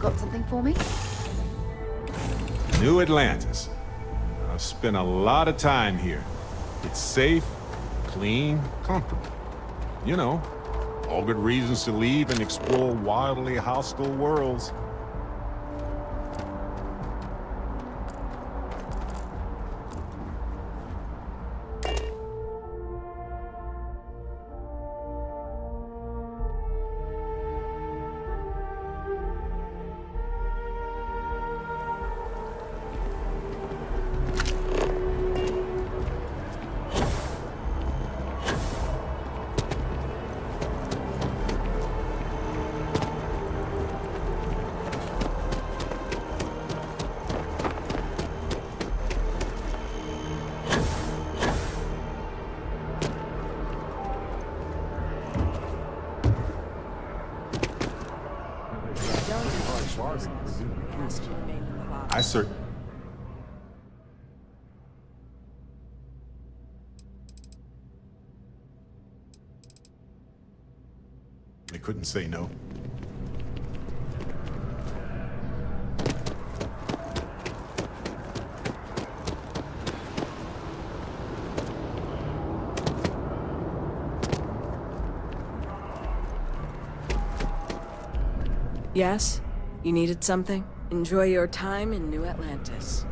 Got something for me? New Atlantis. I've spent a lot of time here. It's safe, clean, comfortable. You know, all good reasons to leave and explore wildly hostile worlds. I certainly... They couldn't say no. Yes? You needed something? Enjoy your time in New Atlantis.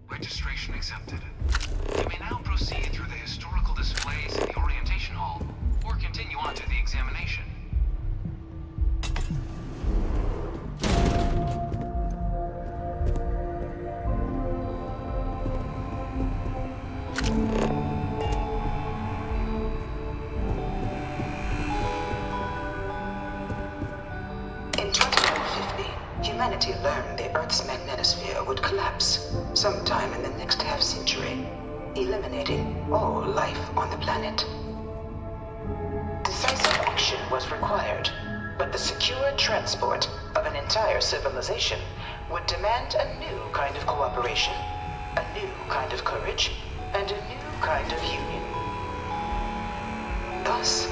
Registration accepted. You may now proceed through the historical displays in the orientation hall, or continue on to the examination. In 2150, humanity learned the Earth's magnetosphere would collapse sometime in the next half-century, eliminating all life on the planet. Decisive action was required, but the secure transport of an entire civilization would demand a new kind of cooperation, a new kind of courage, and a new kind of union. Thus,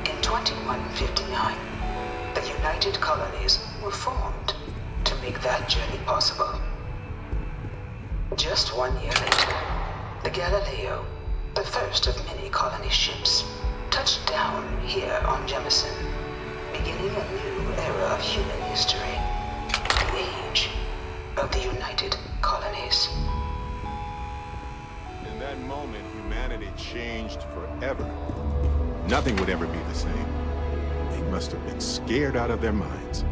in 2159, the United Colonies were formed to make that journey possible. Just 1 year later, the Galileo, the first of many colony ships, touched down here on Jemison, beginning a new era of human history, the age of the United Colonies. In that moment, humanity changed forever. Nothing would ever be the same. They must have been scared out of their minds.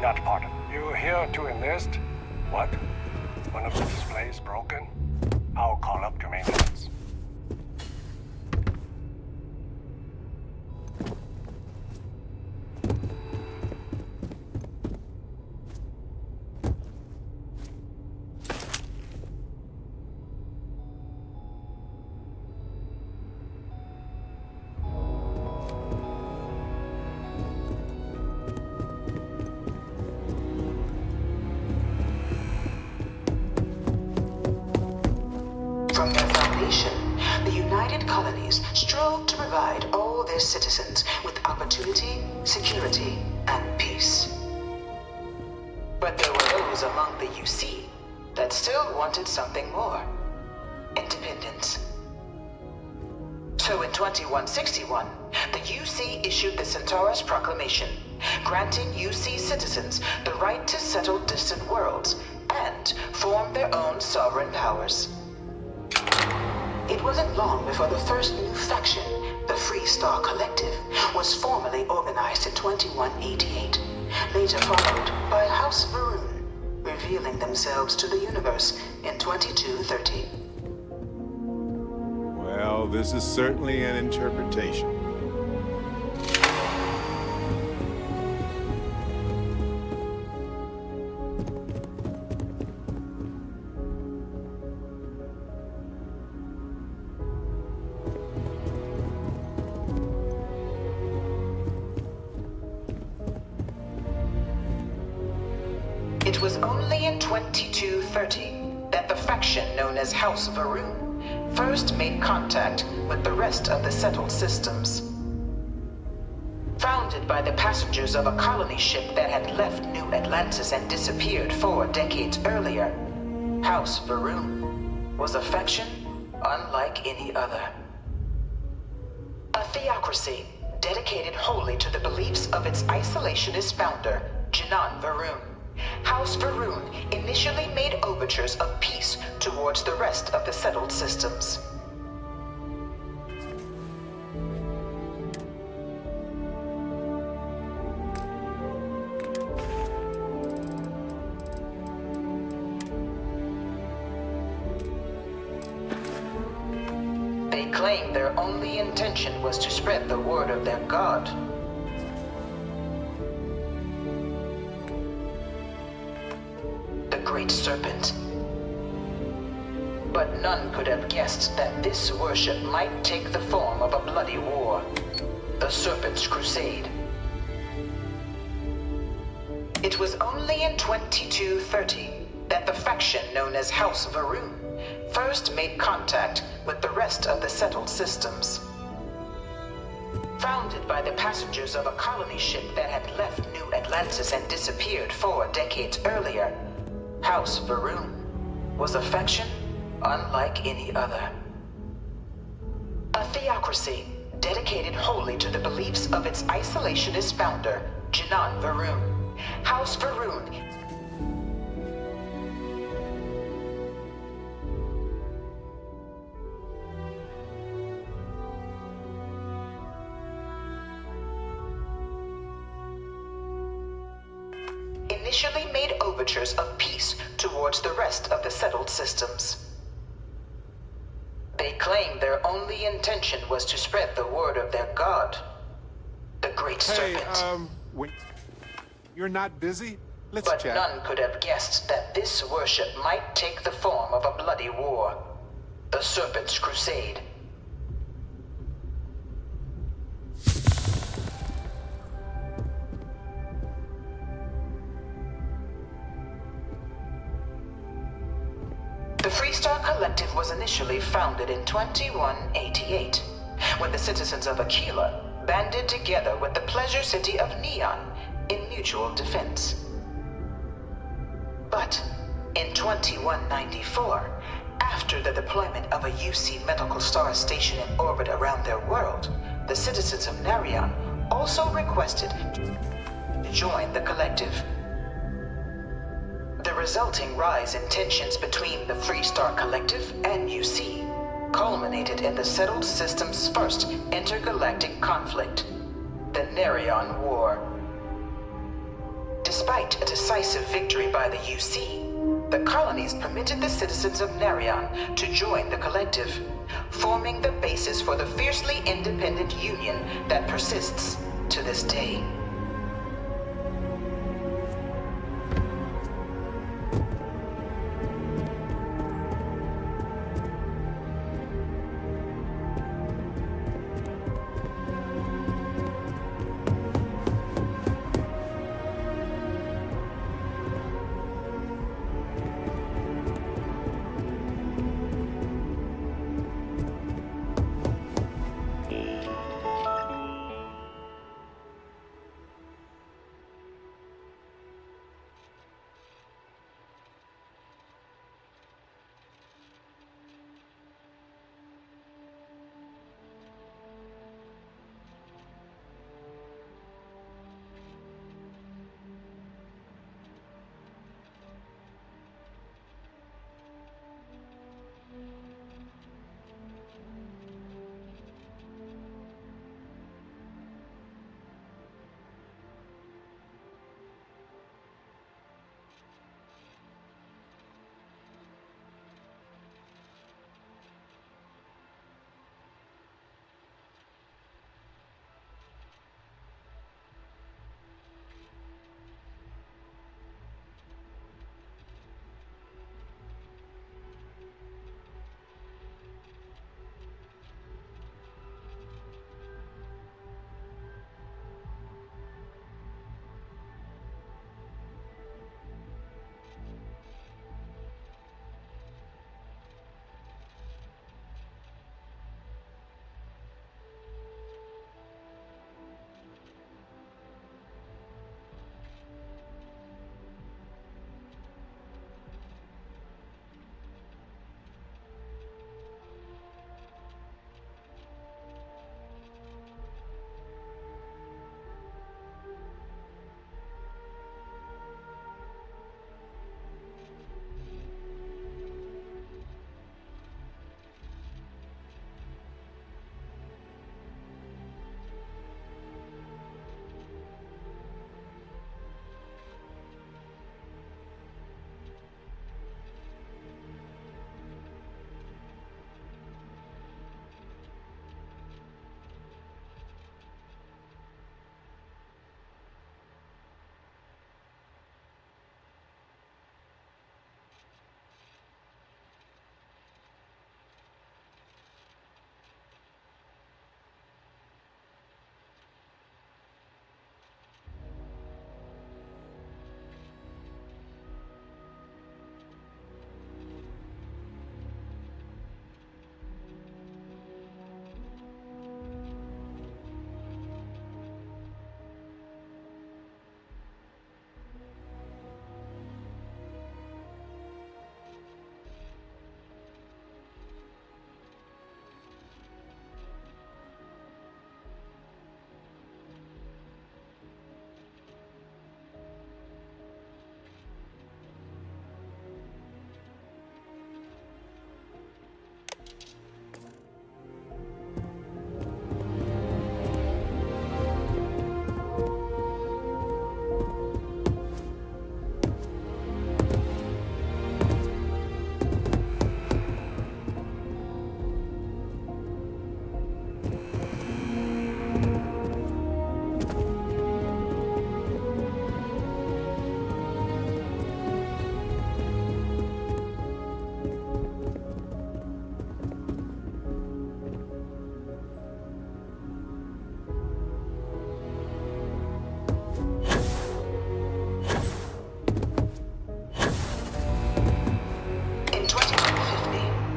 Not part of it. You here to enlist? What? One of the displays broken? I'll call up to maintenance. From their foundation, the United Colonies strove to provide all their citizens with opportunity, security, and peace. But there were those among the UC that still wanted something more: independence. So in 2161, the UC issued the Centaurus Proclamation, granting UC citizens the right to settle distant worlds and form their own sovereign powers. It wasn't long before the first new faction, the Free Star Collective, was formally organized in 2188, later followed by House Varun, revealing themselves to the universe in 2230. Well, this is certainly an interpretation. It was only in 2230 that the faction known as House Varun first made contact with the rest of the settled systems. Founded by the passengers of a colony ship that had left New Atlantis and disappeared 4 decades earlier, House Varun was a faction unlike any other. A theocracy dedicated wholly to the beliefs of its isolationist founder, Janan Varun. House Varun initially made overtures of peace towards the rest of the settled systems. They claimed their only intention was to spread the word of their god. Great Serpent. But none could have guessed that this worship might take the form of a bloody war, the Serpent's Crusade. It was only in 2230 that the faction known as House Varun first made contact with the rest of the settled systems. Founded by the passengers of a colony ship that had left New Atlantis and disappeared 4 decades earlier, House Varun was a faction unlike any other. A theocracy dedicated wholly to the beliefs of its isolationist founder, Janan Varun. House Varun initially made overtures of peace towards the rest of the settled systems. They claimed their only intention was to spread the word of their god, the Great Serpent. You're not busy? Let's But chat. none could have guessed that this worship might take the form of a bloody war, the Serpent's Crusade. The Freestar Collective was initially founded in 2188, when the citizens of Aquila banded together with the pleasure city of Neon in mutual defense. But in 2194, after the deployment of a UC medical star station in orbit around their world, the citizens of Narion also requested to join the collective. The resulting rise in tensions between the Freestar Collective and UC culminated in the settled system's first intergalactic conflict, the Narion War. Despite a decisive victory by the UC, the colonies permitted the citizens of Narion to join the collective, forming the basis for the fiercely independent union that persists to this day.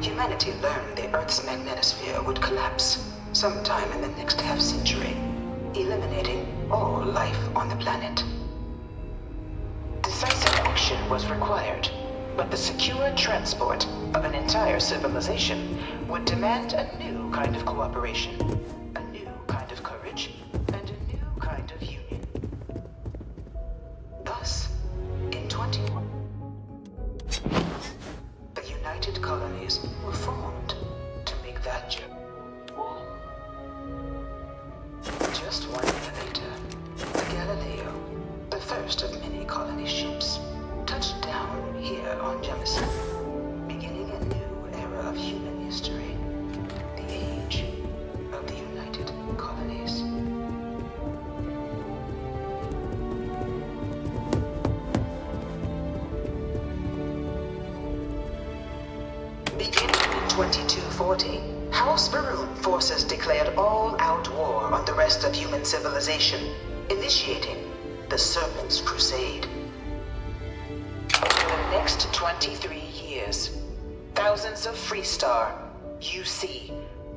Humanity learned the Earth's magnetosphere would collapse sometime in the next half-century, eliminating all life on the planet. Decisive action was required, but the secure transport of an entire civilization would demand a new kind of cooperation, a new kind of courage, and a new kind of union. Thus, in 21, the United Colonies were formed to make that journey. Just 1 year later, Galileo, the first of many colonies, 2240, House Varun forces declared all-out war on the rest of human civilization, initiating the Serpent's Crusade. Over the next 23 years, thousands of Freestar, UC,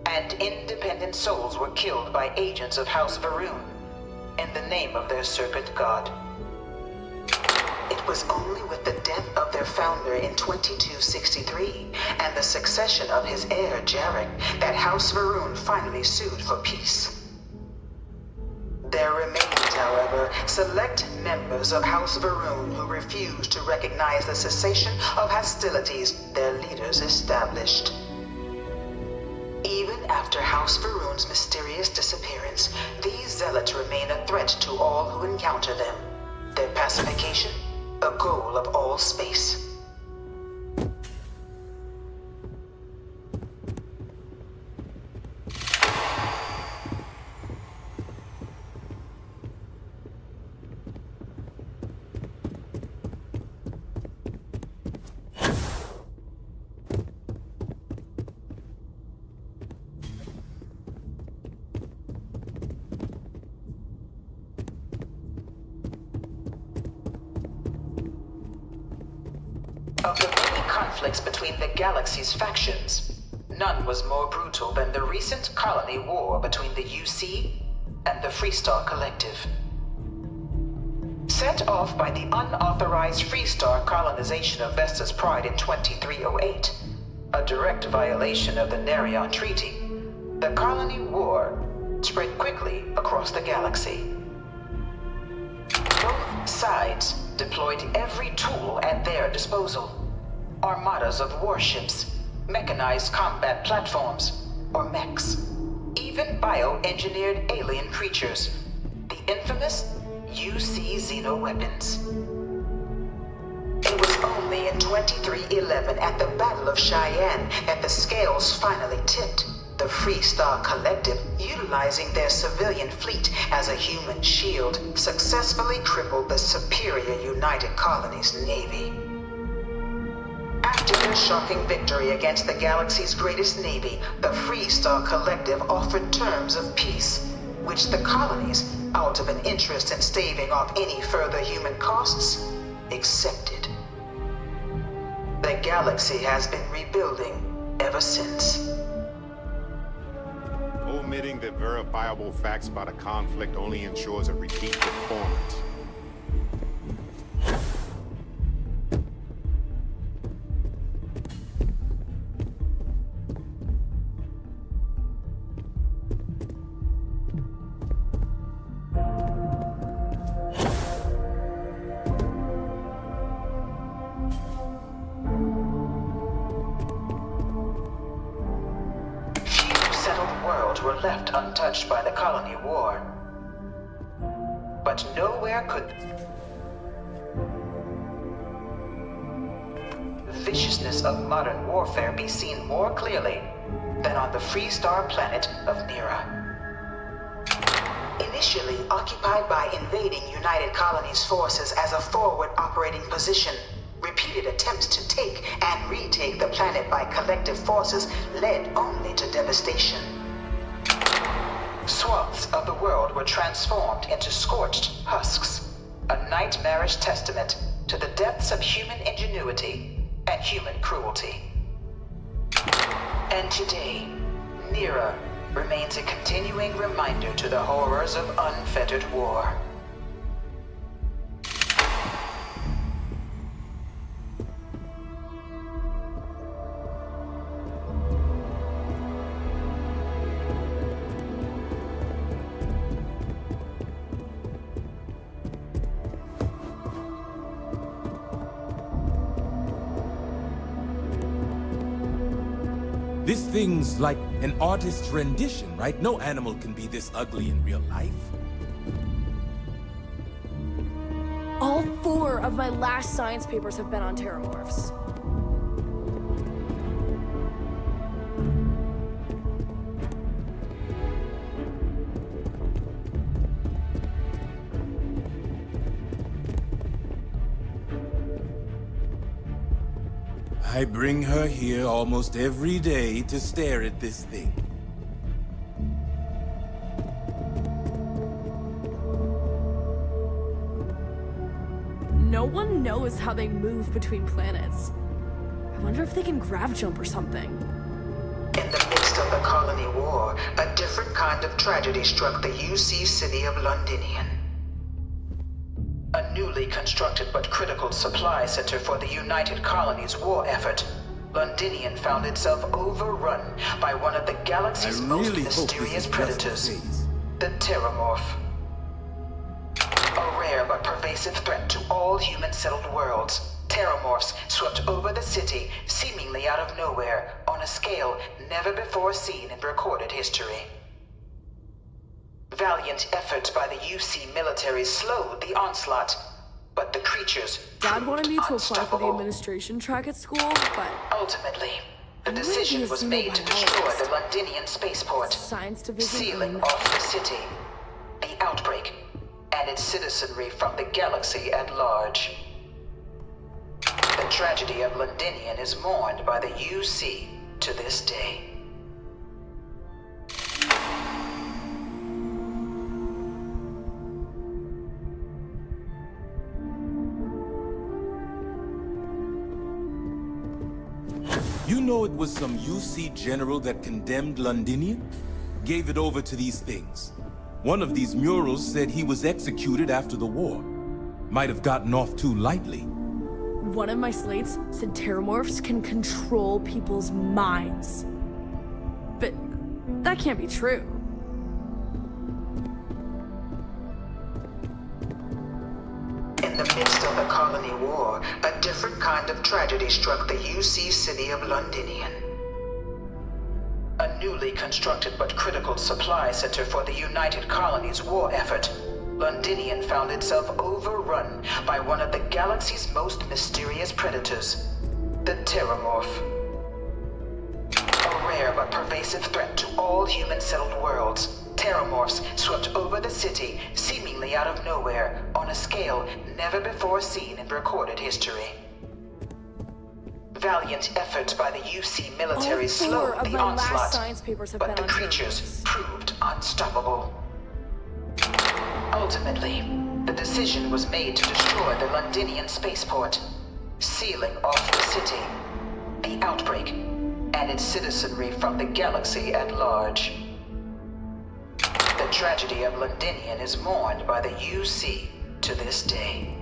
and independent souls were killed by agents of House Varun in the name of their serpent god. It was only with the death of their founder in 2263 and the succession of his heir Jarek that House Varun finally sued for peace. There remained, however, select members of House Varun who refused to recognize the cessation of hostilities their leaders established. Even after House Varun's mysterious disappearance, these zealots remain a threat to all who encounter them. Their pacification, a goal of all space. Of the many conflicts between the galaxy's factions, none was more brutal than the recent colony war between the UC and the Freestar Collective. Set off by the unauthorized Freestar colonization of Vesta's Pride in 2308, a direct violation of the Nerion Treaty, the colony war spread quickly across the galaxy. Both sides deployed every tool at their disposal. Armadas of warships, mechanized combat platforms, or mechs, even bioengineered alien creatures, the infamous UC xeno-weapons. It was only in 2311 at the Battle of Cheyenne that the scales finally tipped. The Freestar Collective, utilizing their civilian fleet as a human shield, successfully crippled the superior United Colonies Navy. After their shocking victory against the galaxy's greatest navy, the Freestar Collective offered terms of peace, which the colonies, out of an interest in staving off any further human costs, accepted. The galaxy has been rebuilding ever since. Omitting the verifiable facts about a conflict only ensures a repeat performance. Were left untouched by the colony war. But nowhere could the viciousness of modern warfare be seen more clearly than on the Freestar planet of Nira. Initially occupied by invading United Colonies forces as a forward operating position, repeated attempts to take and retake the planet by collective forces led only to devastation. Swaths of the world were transformed into scorched husks, a nightmarish testament to the depths of human ingenuity and human cruelty. And today, Nira remains a continuing reminder to the horrors of unfettered war. This thing's like an artist's rendition, right? No animal can be this ugly in real life. All 4 of my last science papers have been on terramorphs. I bring her here almost every day to stare at this thing. No one knows how they move between planets. I wonder if they can grav jump or something. In the midst of the colony war, a different kind of tragedy struck the UC city of Londinian. A newly constructed but critical supply center for the United Colony's war effort, Londinian found itself overrun by one of the galaxy's most mysterious predators, the Terramorph. A rare but pervasive threat to all human-settled worlds, Terramorphs swept over the city, seemingly out of nowhere, on a scale never before seen in recorded history. Valiant efforts by the UC military slowed the onslaught, but the creatures Dad wanted me to apply for the unstoppable. administration track at school, but Ultimately, the I'm gonna be decision a was made to destroy xenobiologist. the Londinian spaceport, science division. sealing off the city, the outbreak, and its citizenry from the galaxy at large. The tragedy of Londinian is mourned by the UC to this day. You know it was some UC general that condemned Londinian? Gave it over to these things. One of these murals said he was executed after the war. Might have gotten off too lightly. One of my slates said Terramorphs can control people's minds. But that can't be true. In the midst of the colony war, a different kind of tragedy struck the UC city of Londinian. A newly constructed but critical supply center for the United Colony's war effort, Londinian found itself overrun by one of the galaxy's most mysterious predators, the Terramorph. A rare but pervasive threat to all human-settled worlds, Terramorphs swept over the city, seemingly out of nowhere, on a scale never before seen in recorded history. Valiant efforts by the UC military All four slowed of the my last onslaught, science papers have but been the on creatures Terramorphs. proved unstoppable. Ultimately, the decision was made to destroy the Londinian spaceport, sealing off the city, the outbreak, and its citizenry from the galaxy at large. The tragedy of Londinian is mourned by the UC to this day.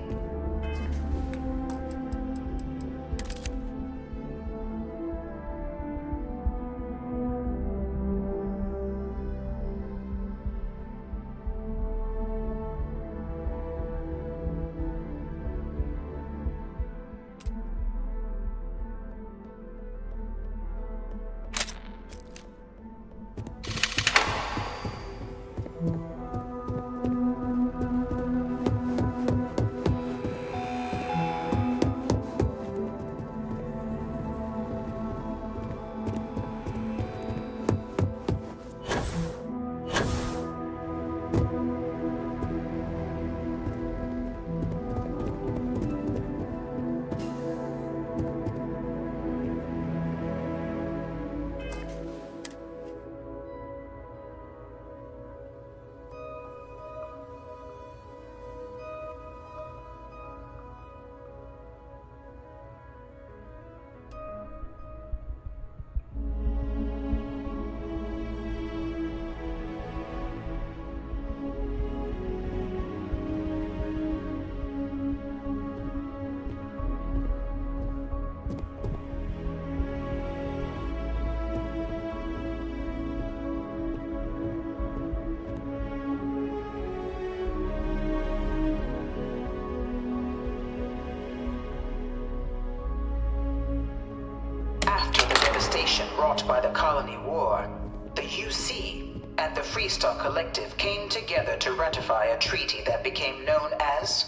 Wrought by the Colony War, the UC and the Freestar Collective came together to ratify a treaty that became known as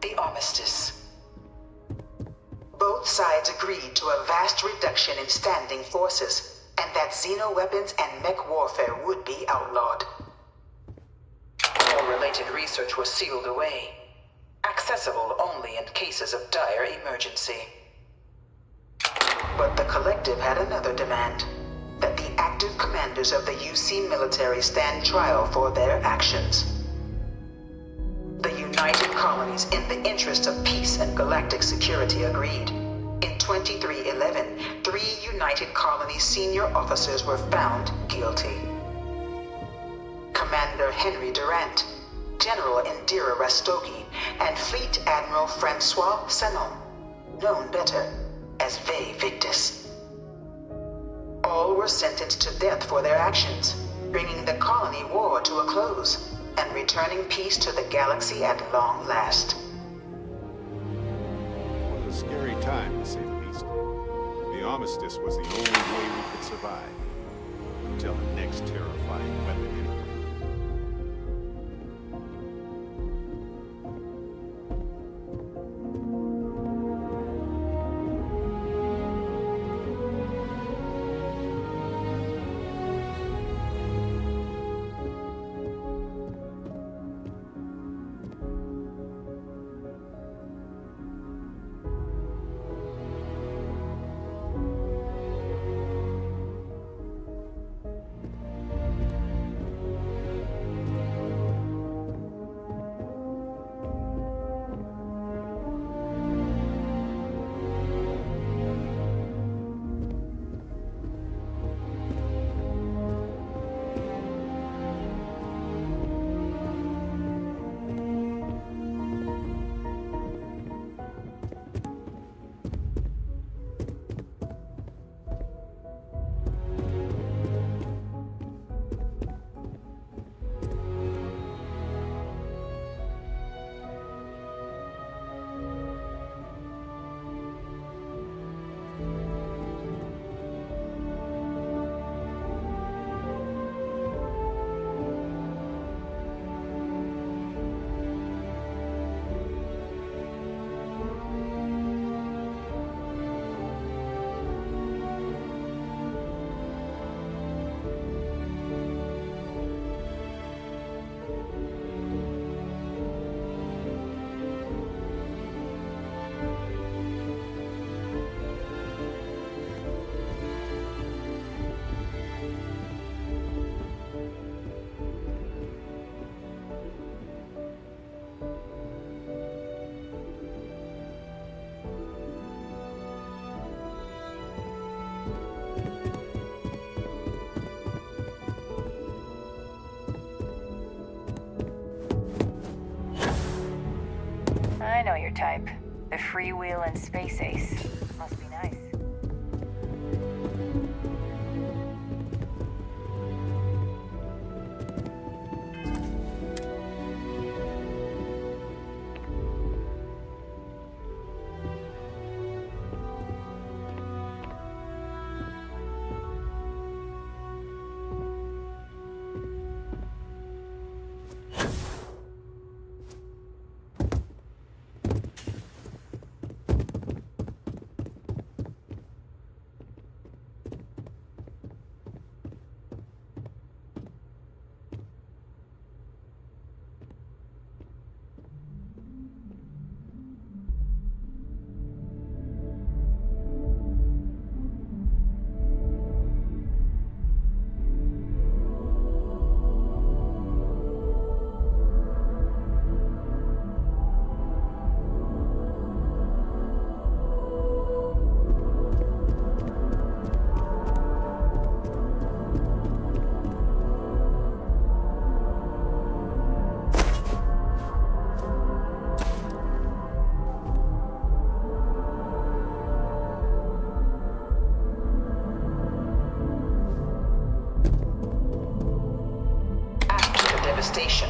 the Armistice. Both sides agreed to a vast reduction in standing forces, and that xeno-weapons and mech warfare would be outlawed. All related research was sealed away, accessible only in cases of dire emergency. But the Collective had another demand. That the active commanders of the UC military stand trial for their actions. The United Colonies, in the interest of peace and galactic security, agreed. In 2311, 3 United Colonies senior officers were found guilty. Commander Henry Durant, General Indira Rastogi, and Fleet Admiral Francois Sanon, known better as Ve Victus. All were sentenced to death for their actions, bringing the colony war to a close and returning peace to the galaxy at long last. It was a scary time, to say the least. The armistice was the only way we could survive. Until the next terrifying weapon hit. I know your type. The freewheeling space ace. Must be nice.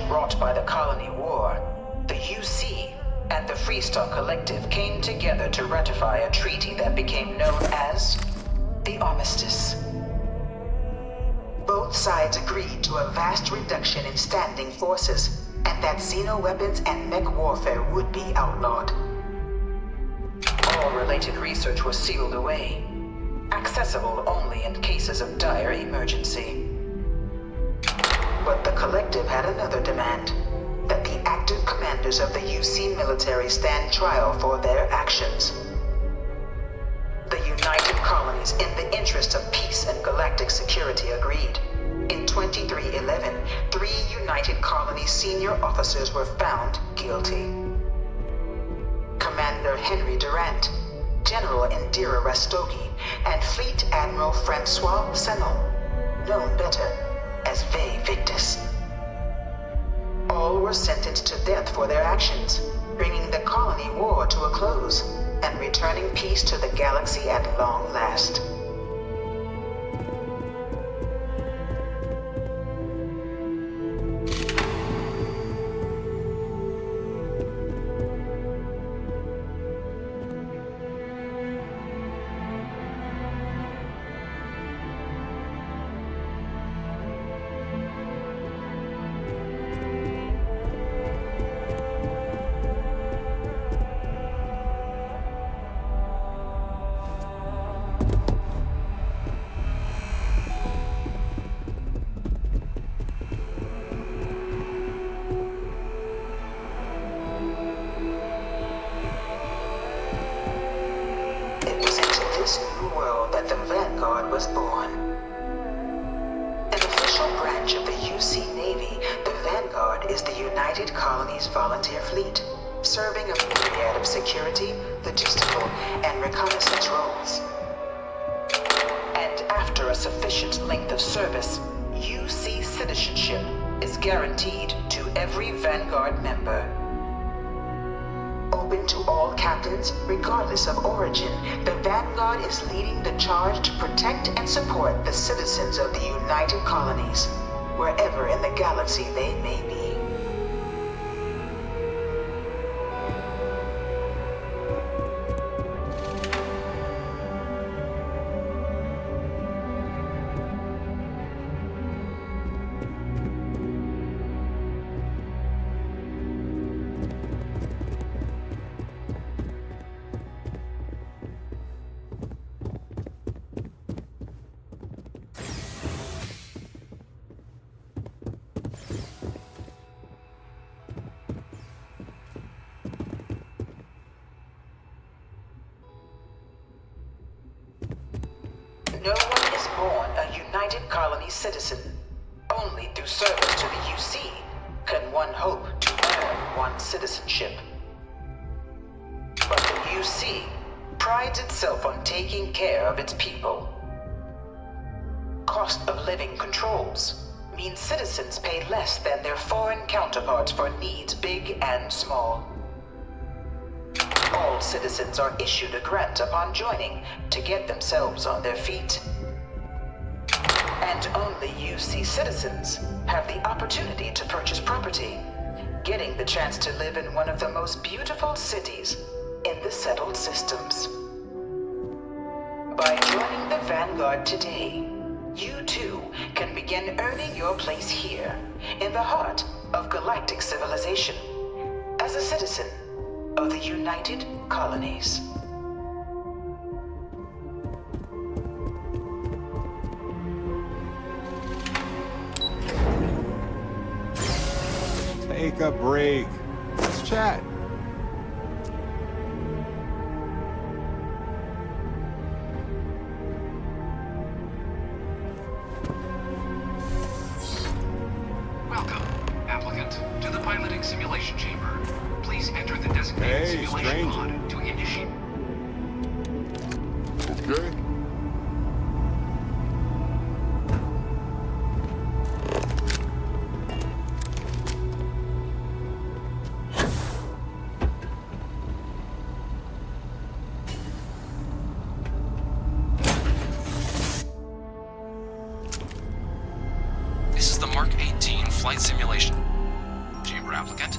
Brought by the Colony War, the UC and the Freestar Collective came together to ratify a treaty that became known as the Armistice. Both sides agreed to a vast reduction in standing forces, and that xeno-weapons and mech warfare would be outlawed. All related research was sealed away, accessible only in cases of dire emergency. But the Collective had another demand, that the active commanders of the UC military stand trial for their actions. The United Colonies colonies in the interest of peace and galactic security agreed. In 2311, 3 United Colonies senior officers were found guilty. Commander Henry Durant, General Indira Rastogi, and Fleet Admiral Francois Sanon, known better as Ve Victus. All were sentenced to death for their actions, bringing the colony war to a close and returning peace to the galaxy at long last. This new world that the Vanguard was born. An official branch of the UC Navy, the Vanguard is the United Colonies Volunteer Fleet, serving a myriad of security, logistical, and reconnaissance roles. And after a sufficient length of service, UC citizenship is guaranteed to every Vanguard member. Open to all captains, regardless of origin, the Vanguard is leading the charge to protect and support the citizens of the United Colonies, wherever in the galaxy they may be. No one is born a United Colonies citizen. Only through service to the UC can one hope to earn one's citizenship. But the UC prides itself on taking care of its people. Cost of living controls mean citizens pay less than their foreign counterparts for needs big and small. All citizens are issued a grant upon joining to get themselves on their feet. And only UC citizens have the opportunity to purchase property, getting the chance to live in one of the most beautiful cities in the settled systems. By joining the Vanguard today, you too can begin earning your place here, in the heart of galactic civilization, as a citizen of the United Colonies. Take a break. Let's chat. Welcome, applicant, to the piloting simulation chamber. Please enter the designated Hey, simulation stranger. pod to initiate. Okay. This is the Mark 18 flight simulation chamber, applicant.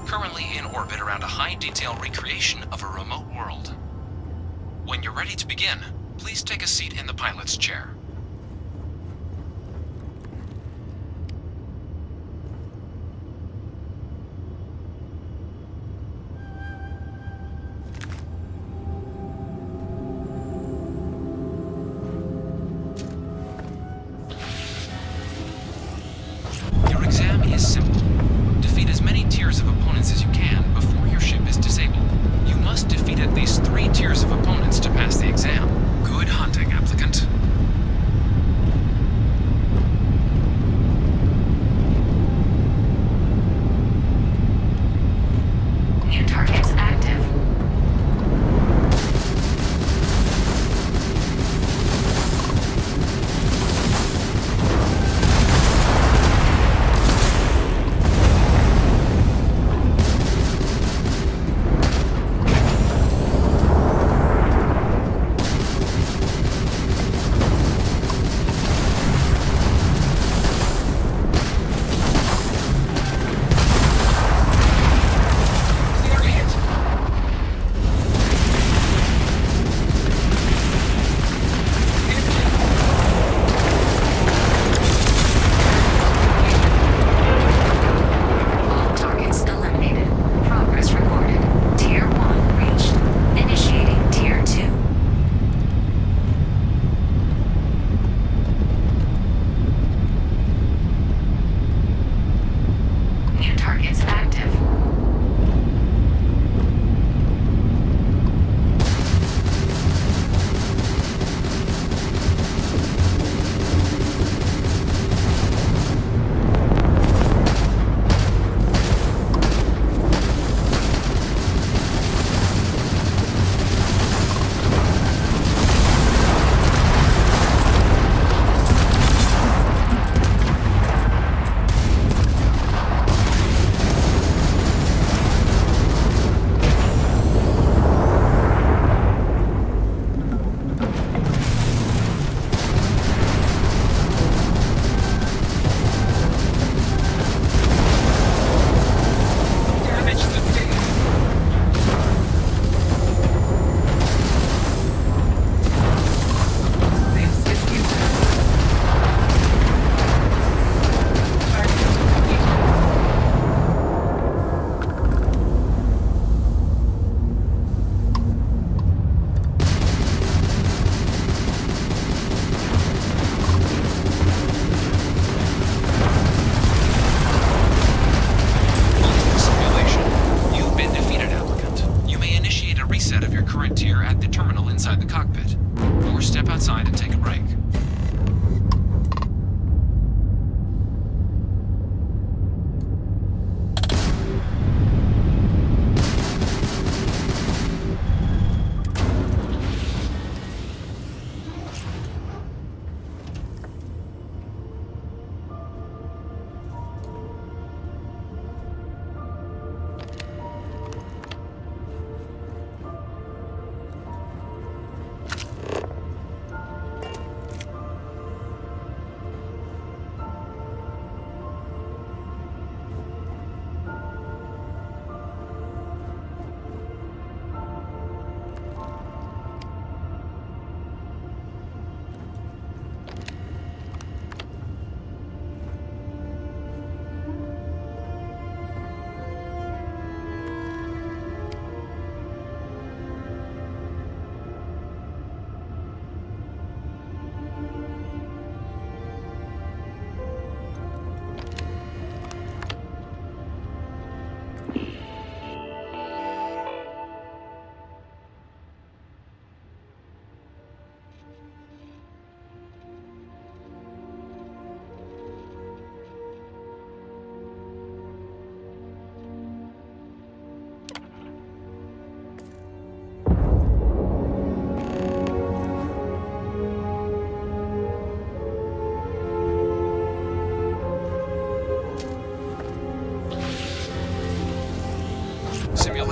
Currently in orbit around a high-detail recreation of a remote world. When you're ready to begin, please take a seat in the pilot's chair. Your exam is simple. Defeat as many tiers of opponents as you can before your ship is disabled. You must defeat at least 3 tiers of opponents to pass the exam. Good hunting, applicant.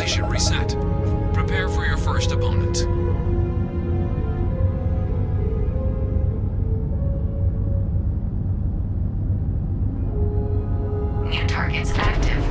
simulation reset. Prepare for your first opponent. New targets active.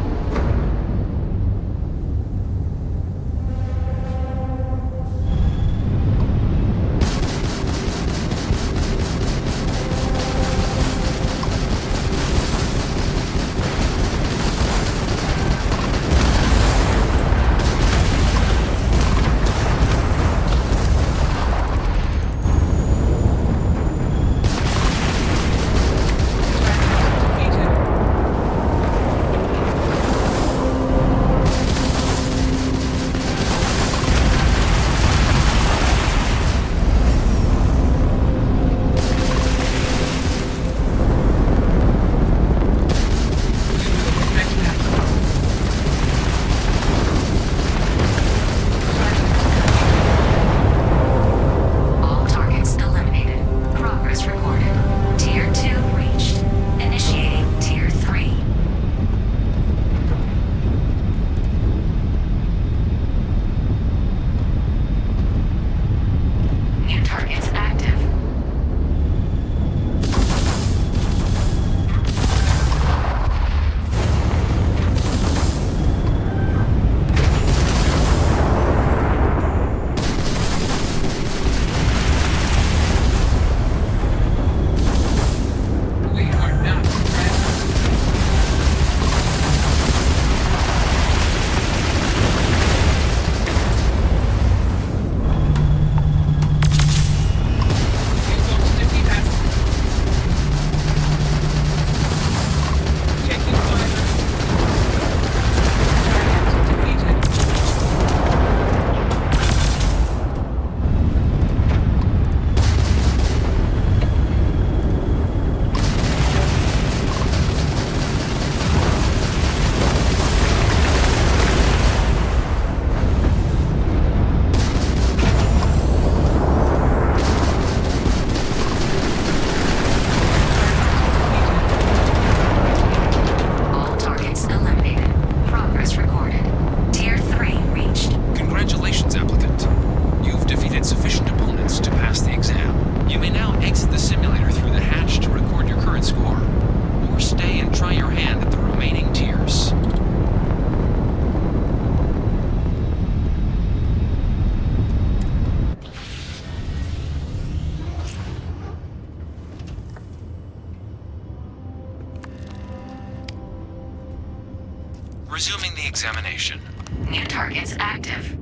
Resuming the examination. New targets active.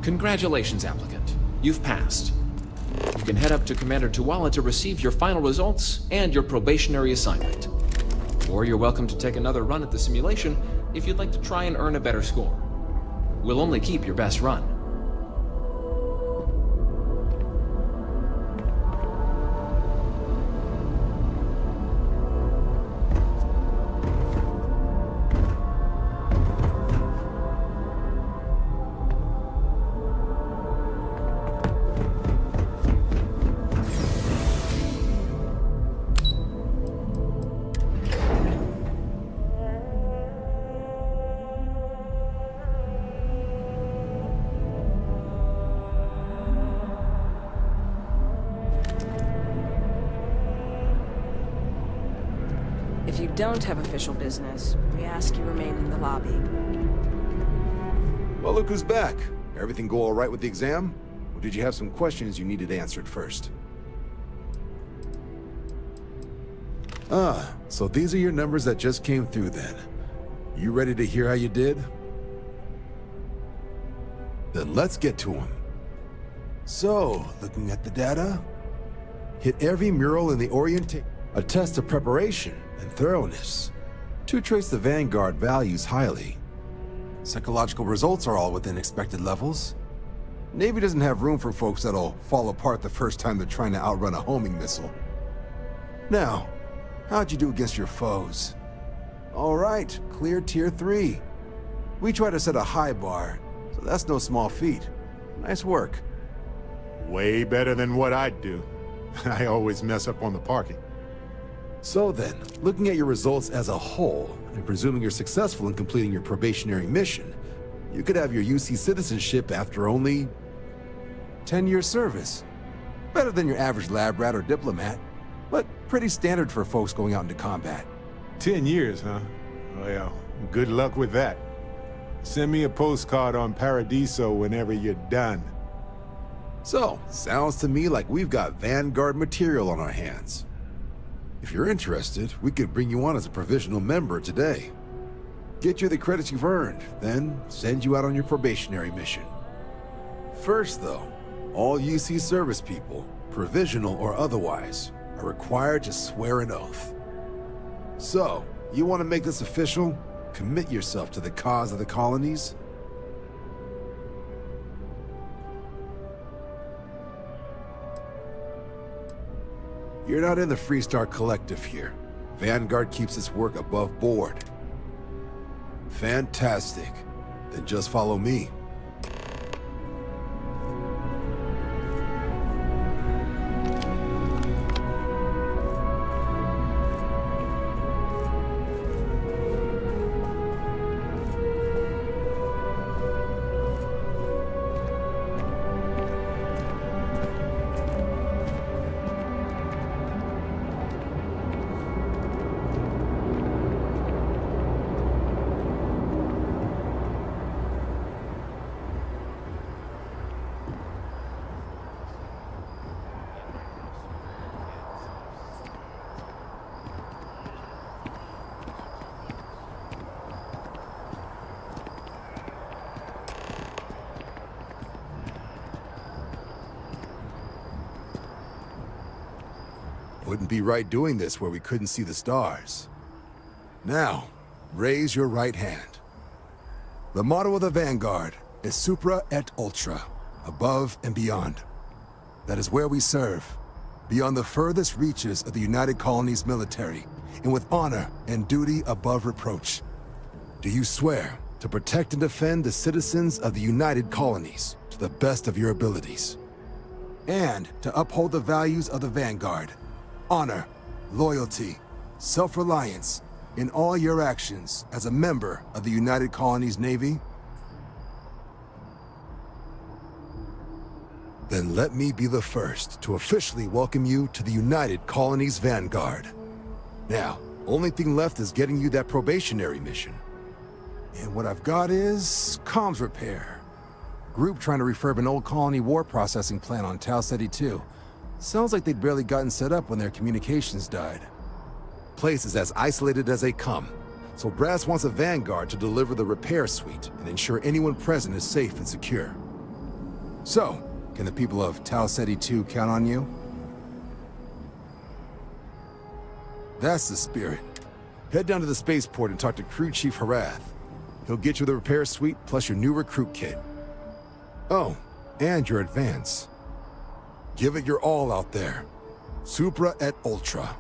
Congratulations, applicant. You've passed. You can head up to Commander Tuwala to receive your final results and your probationary assignment. Or you're welcome to take another run at the simulation if you'd like to try and earn a better score. We'll only keep your best run. If you don't have official business, we ask you remain in the lobby. Well, look who's back. Everything go all right with the exam? Or did you have some questions you needed answered first? Ah, so these are your numbers that just came through then. You ready to hear how you did? Then let's get to them. So, looking at the data, hit every mural in the orientation. A test of preparation and thoroughness. To trace the Vanguard values highly. Psychological results are all within expected levels. Navy doesn't have room for folks that'll fall apart the first time they're trying to outrun a homing missile. Now, how'd you do against your foes? All right, clear Tier 3. We try to set a high bar, so that's no small feat. Nice work. Way better than what I'd do. I always mess up on the parking. So then, looking at your results as a whole, and presuming you're successful in completing your probationary mission, you could have your UC citizenship after only 10 years service. Better than your average lab rat or diplomat, but pretty standard for folks going out into combat. 10 years, huh? Well, good luck with that. Send me a postcard on Paradiso whenever you're done. So, sounds to me like we've got Vanguard material on our hands. If you're interested, we could bring you on as a provisional member today. Get you the credits you've earned, then send you out on your probationary mission. First, though, all UC service people, provisional or otherwise, are required to swear an oath. So, you want to make this official? Commit yourself to the cause of the colonies? You're not in the Freestar Collective here. Vanguard keeps its work above board. Fantastic. Then just follow me. Wouldn't be right doing this where we couldn't see the stars. Now, raise your right hand. The motto of the Vanguard is Supra et Ultra, above and beyond. That is where we serve, beyond the furthest reaches of the United Colonies military, and with honor and duty above reproach. Do you swear to protect and defend the citizens of the United Colonies to the best of your abilities? And to uphold the values of the Vanguard, honor, loyalty, self-reliance in all your actions as a member of the United Colonies Navy? Then let me be the first to officially welcome you to the United Colonies Vanguard. Now, only thing left is getting you that probationary mission. And what I've got is comms repair. Group trying to refurb an old colony war processing plant on Tau Ceti 2. Sounds like they'd barely gotten set up when their communications died. Place is as isolated as they come, so Brass wants a Vanguard to deliver the repair suite and ensure anyone present is safe and secure. So, can the people of Tau Ceti 2 count on you? That's the spirit. Head down to the spaceport and talk to Crew Chief Harath. He'll get you the repair suite plus your new recruit kit. Oh, and your advance. Give it your all out there. Supra et Ultra.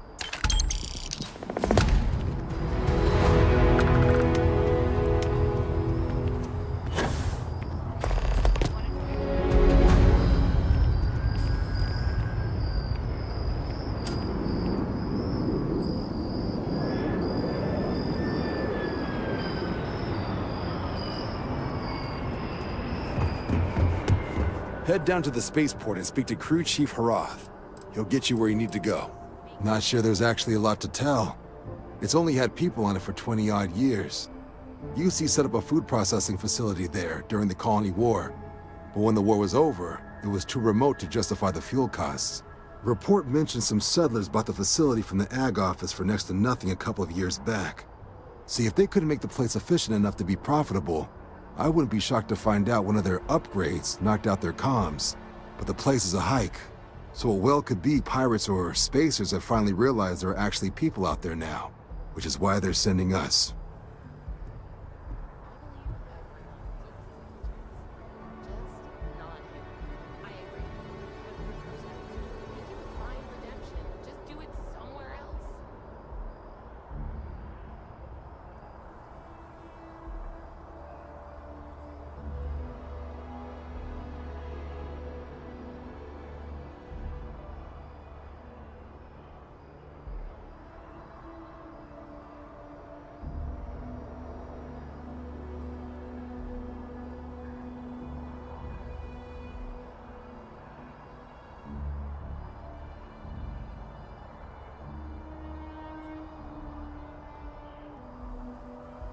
Head down to the spaceport and speak to Crew Chief Harath. He'll get you where you need to go. Not sure there's actually a lot to tell. It's only had people on it for 20-odd years. UC set up a food processing facility there during the Colony War. But when the war was over, it was too remote to justify the fuel costs. A report mentioned some settlers bought the facility from the Ag office for next to nothing a couple of years back. See, if they couldn't make the place efficient enough to be profitable, I wouldn't be shocked to find out one of their upgrades knocked out their comms. But the place is a hike, so it well could be pirates or spacers have finally realized there are actually people out there now, which is why they're sending us.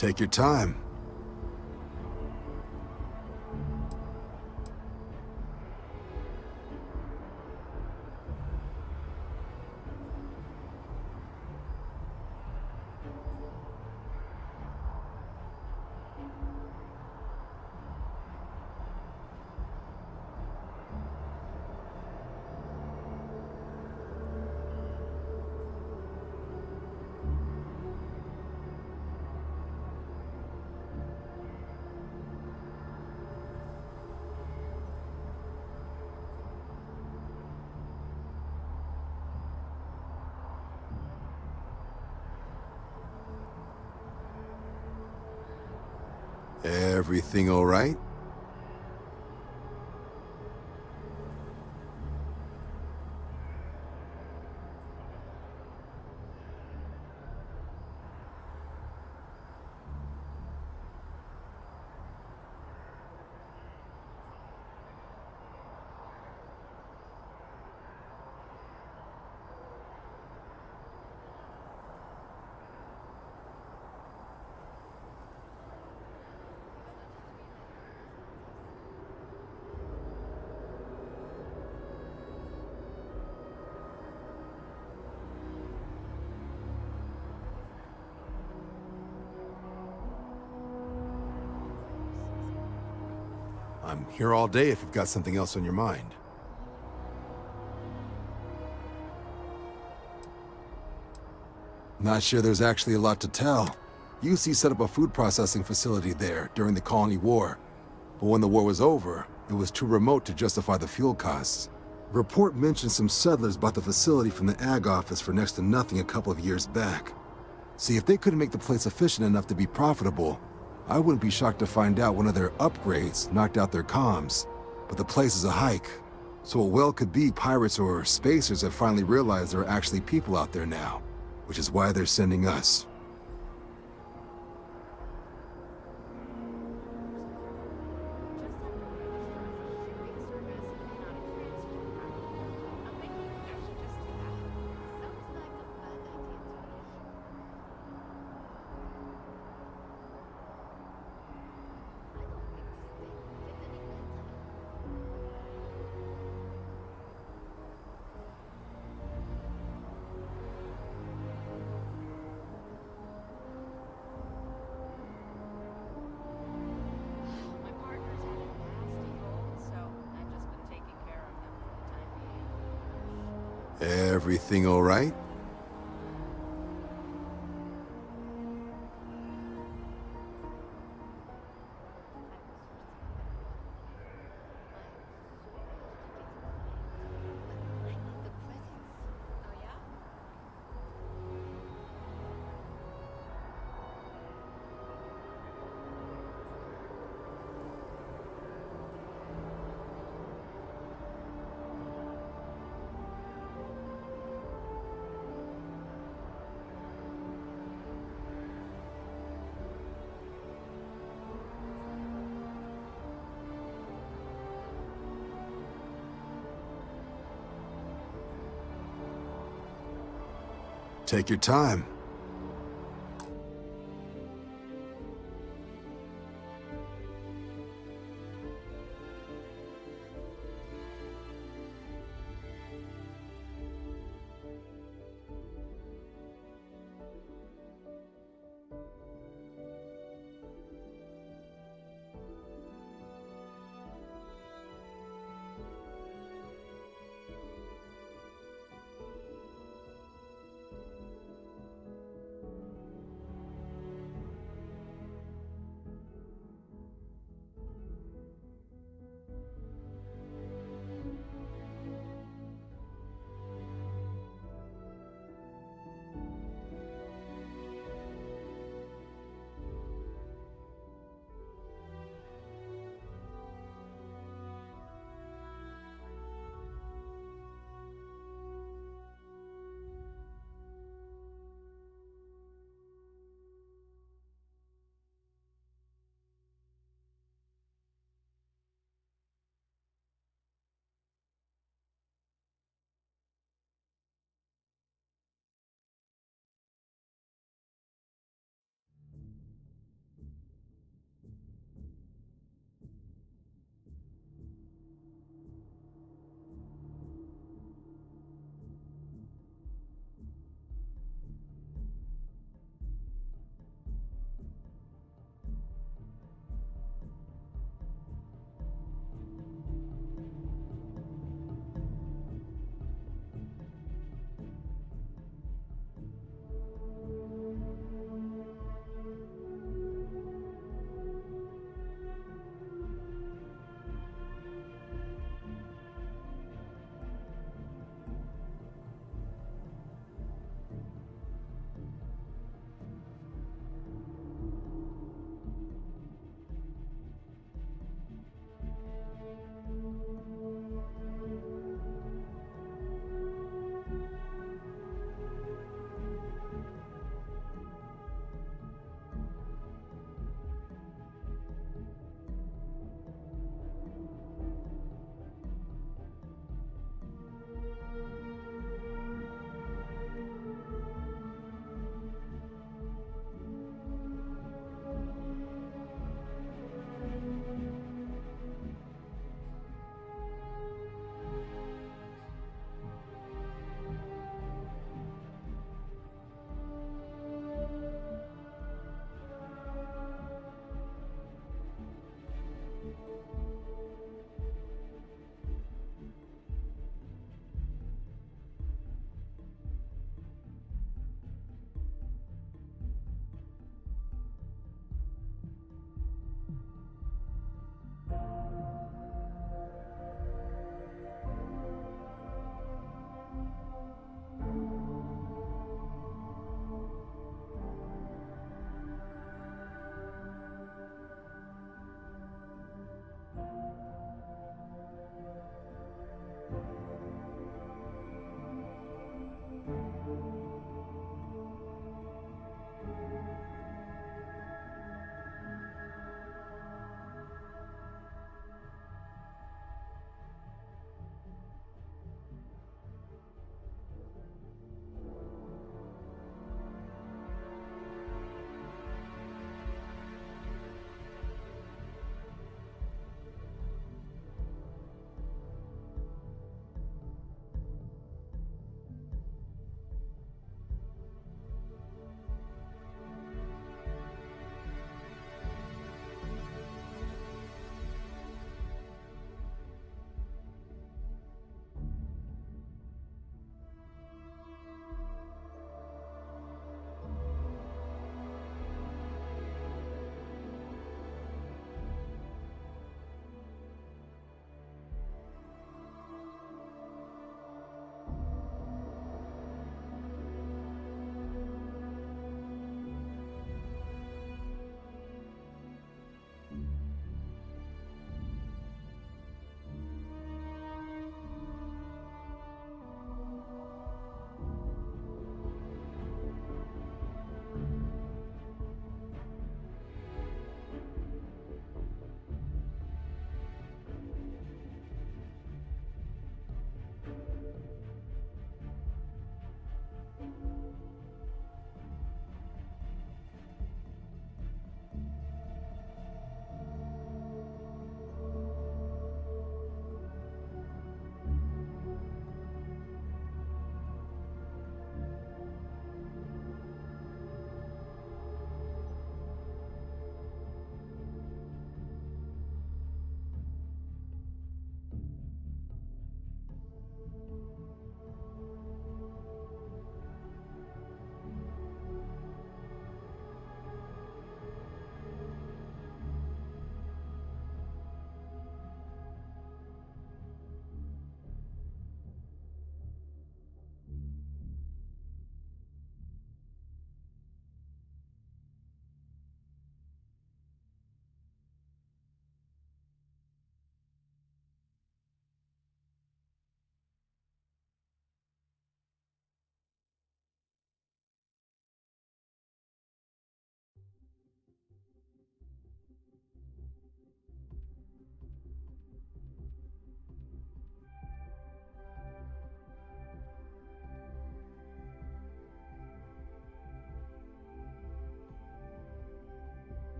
Take your time. Everything all right? I'm here all day if you've got something else on your mind. Not sure there's actually a lot to tell. UC set up a food processing facility there during the Colony War. But when the war was over, it was too remote to justify the fuel costs. A report mentioned some settlers bought the facility from the Ag office for next to nothing a couple of years back. See, if they couldn't make the place efficient enough to be profitable, I wouldn't be shocked to find out one of their upgrades knocked out their comms. But the place is a hike, so it well could be pirates or spacers have finally realized there are actually people out there now, which is why they're sending us. Everything all right? Take your time.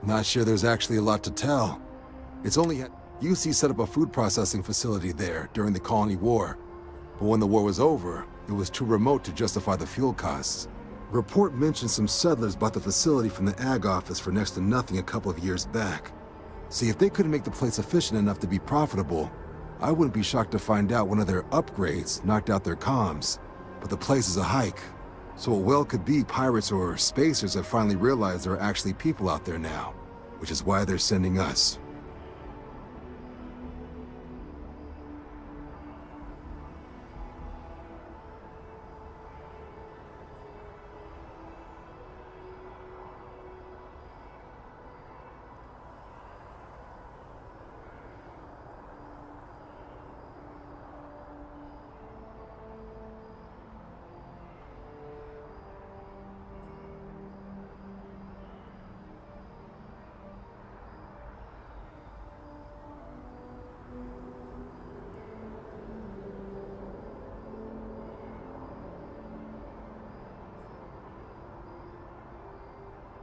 Not sure there's actually a lot to tell. It's only UC set up a food processing facility there during the Colony War. But when the war was over, it was too remote to justify the fuel costs. Report mentioned some settlers bought the facility from the Ag office for next to nothing a couple of years back. See, if they couldn't make the place efficient enough to be profitable, I wouldn't be shocked to find out one of their upgrades knocked out their comms. But the place is a hike, so it well could be pirates or spacers have finally realized there are actually people out there now, which is why they're sending us.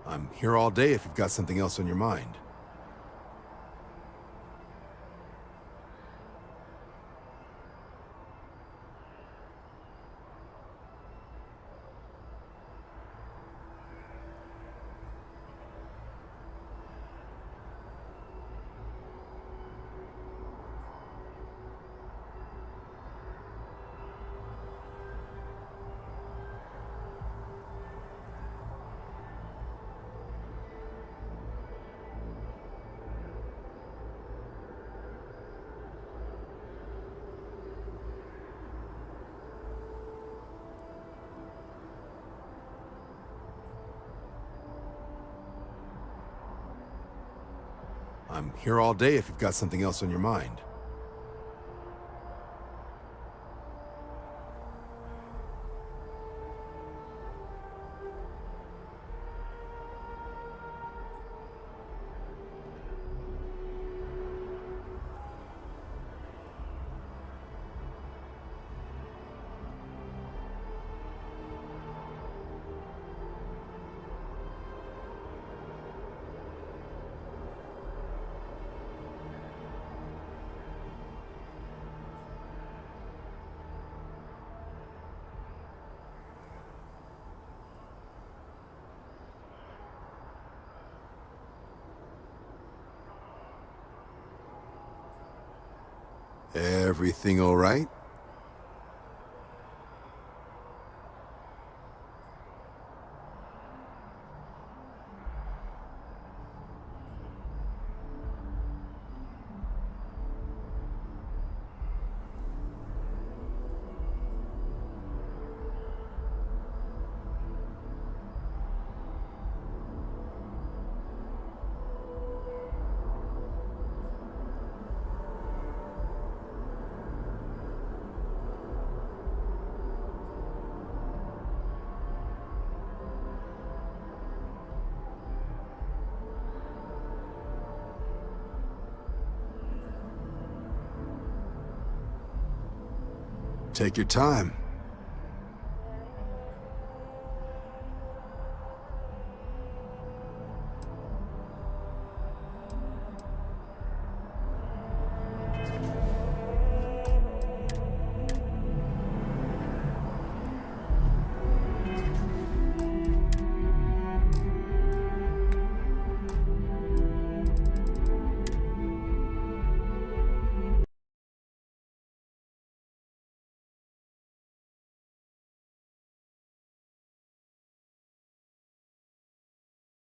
I'm here all day if you've got something else on your mind. I'm here all day if you've got something else on your mind. Everything all right? Take your time.